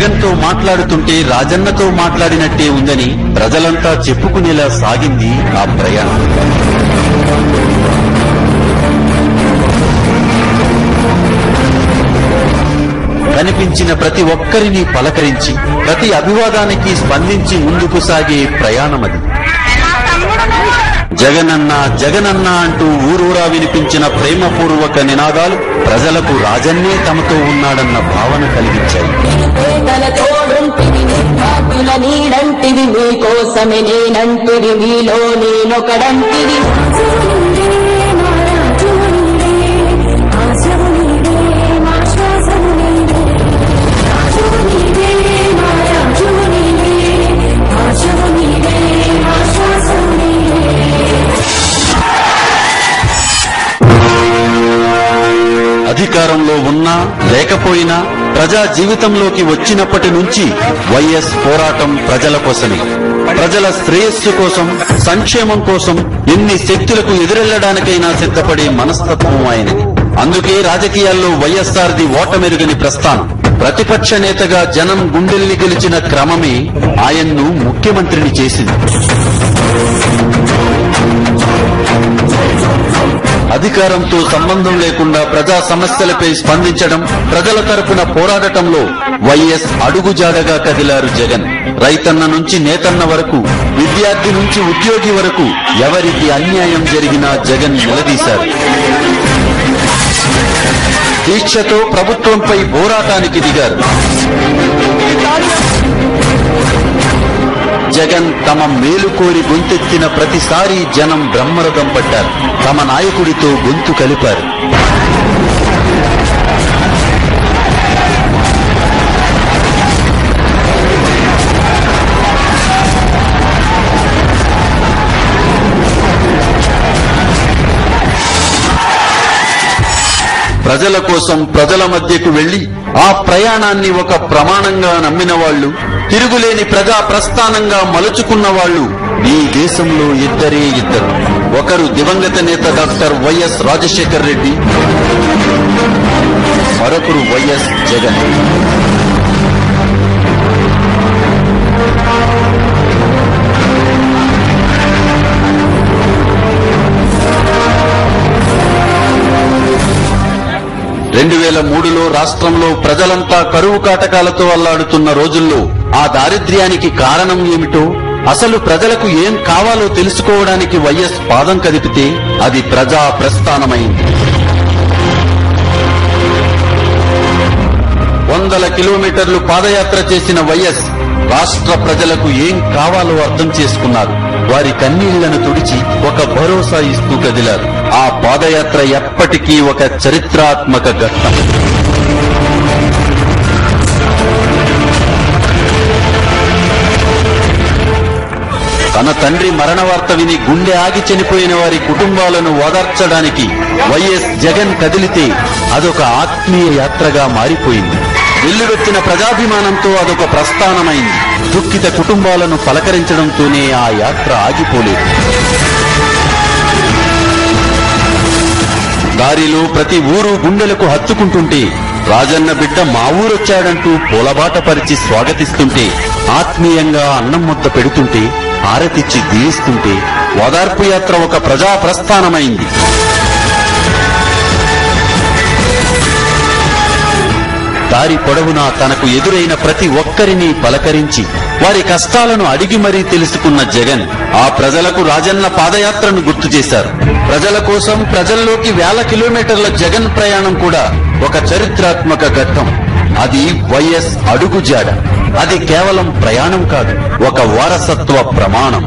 జగన్తో మాట్లాడుతుంటే రాజన్నతో మాట్లాడినట్టే ఉందని ప్రజలంతా చెప్పుకునేలా సాగింది ఆ ప్రయాణం. కనిపించిన ప్రతి ఒక్కరిని పలకరించి ప్రతి అభివాదానికి స్పందించి ముందుకు సాగే ప్రయాణమది. జగనన్న జగనన్న అంటూ ఊరూరా వినిపించిన ప్రేమపూర్వక నినాదాలు ప్రజలకు రాజన్నే తమతో ఉన్నాడన్న భావన కలిగించాయి. మీకోసమే నేనంటివి, మీలో నేనొకడంటివి. అధికారంలో ఉన్నా లేకపోయినా ప్రజా జీవితంలోకి వచ్చినప్పటి నుంచి వైఎస్ పోరాటం ప్రజల కోసమే. ప్రజల శ్రేయస్సు కోసం, సంక్షేమం కోసం ఎన్ని శక్తులకు ఎదురెళ్లడానికైనా సిద్ధపడే మనస్తత్వం ఆయనది. అందుకే రాజకీయాల్లో వైఎస్ఆర్ది ఓటమెరుగని ప్రస్థానం. ప్రతిపక్ష నేతగా జనం గుండెల్ని గెలిచిన క్రమమే ఆయన్ను ముఖ్యమంత్రిని చేసింది. అధికారంతో సంబంధం లేకుండా ప్రజా సమస్యలపై స్పందించడం, ప్రజల తరపున పోరాడటంలో వైఎస్ అడుగుజాడగా కదిలారు జగన్. రైతన్న నుంచి నేతన్న వరకు, విద్యార్థి నుంచి ఉద్యోగి వరకు ఎవరికి అన్యాయం జరిగినా జగన్ నిలదీశారు. దీక్షతో ప్రభుత్వంపై పోరాటానికి దిగారు. జగన్ తమ మేలు కోరి గొంతెత్తిన ప్రతిసారి జనం బ్రహ్మరథం పట్టారు. తమ నాయకుడితో గొంతు కలిపారు. ప్రజల కోసం ప్రజల మధ్యకు వెళ్లి ఆ ప్రయాణాన్ని ఒక ప్రమాణంగా నమ్మిన వాళ్లు, తిరుగులేని ప్రజా ప్రస్థానంగా మలుచుకున్న వాళ్లు ఈ దేశంలో ఇద్దరే ఇద్దరు. ఒకరు దివంగత నేత డాక్టర్ వైఎస్ రాజశేఖర్ రెడ్డి, మరొకరు వైఎస్ జగన్. రాష్ట్రంలో ప్రజలంతా కరువు కాటకాలతో అల్లాడుతున్న రోజుల్లో ఆ దారిద్ర్యానికి కారణం ఏమిటో, అసలు ప్రజలకు ఏం కావాలో తెలుసుకోవడానికి వైఎస్ పాదం కదిపితే అది ప్రజా ప్రస్థానమైంది. వందల కిలోమీటర్లు పాదయాత్ర చేసిన వైఎస్ రాష్ట్ర ప్రజలకు ఏం కావాలో అర్థం చేసుకున్నారు. వారి కన్నీళ్లను తుడిచి ఒక భరోసా ఇస్తూ కదిలారు. ఆ పాదయాత్ర ఎప్పటికీ ఒక చరిత్రాత్మక ఘట్టం. తన తండ్రి మరణ వార్త విని గుండె ఆగి చనిపోయిన వారి కుటుంబాలను ఓదార్చడానికి వైఎస్ జగన్ కదిలితే అదొక ఆత్మీయ యాత్రగా మారిపోయింది. వెల్లువెత్తిన ప్రజాభిమానంతో అదొక ప్రస్థానమైంది. దుఃఖిత కుటుంబాలను పలకరించడంతోనే ఆ యాత్ర ఆగిపోలేదు. దారిలో ప్రతి ఊరు గుండెలకు హత్తుకుంటుంటే, రాజన్న బిడ్డ మా ఊరొచ్చాడంటూ పూలబాట పరిచి స్వాగతిస్తుంటే, ఆత్మీయంగా అన్నం ముద్ద పెడుతుంటే, హారతిచ్చి దీవిస్తుంటే ఓదార్పు యాత్ర ఒక ప్రజా ప్రస్థానమైంది. దారి పొడవునా తనకు ఎదురైన ప్రతి ఒక్కరిని పలకరించి వారి కష్టాలను అడిగి మరీ తెలుసుకున్న జగన్ ఆ ప్రజలకు రాజన్న పాదయాత్రను గుర్తు చేశారు. ప్రజల కోసం ప్రజల్లోకి వేల కిలోమీటర్ల జగన్ ప్రయాణం కూడా ఒక చరిత్రాత్మక ఘట్టం. అది వైఎస్ అడుగుజాడ. అది కేవలం ప్రయాణం కాదు, ఒక వారసత్వ ప్రమాణం.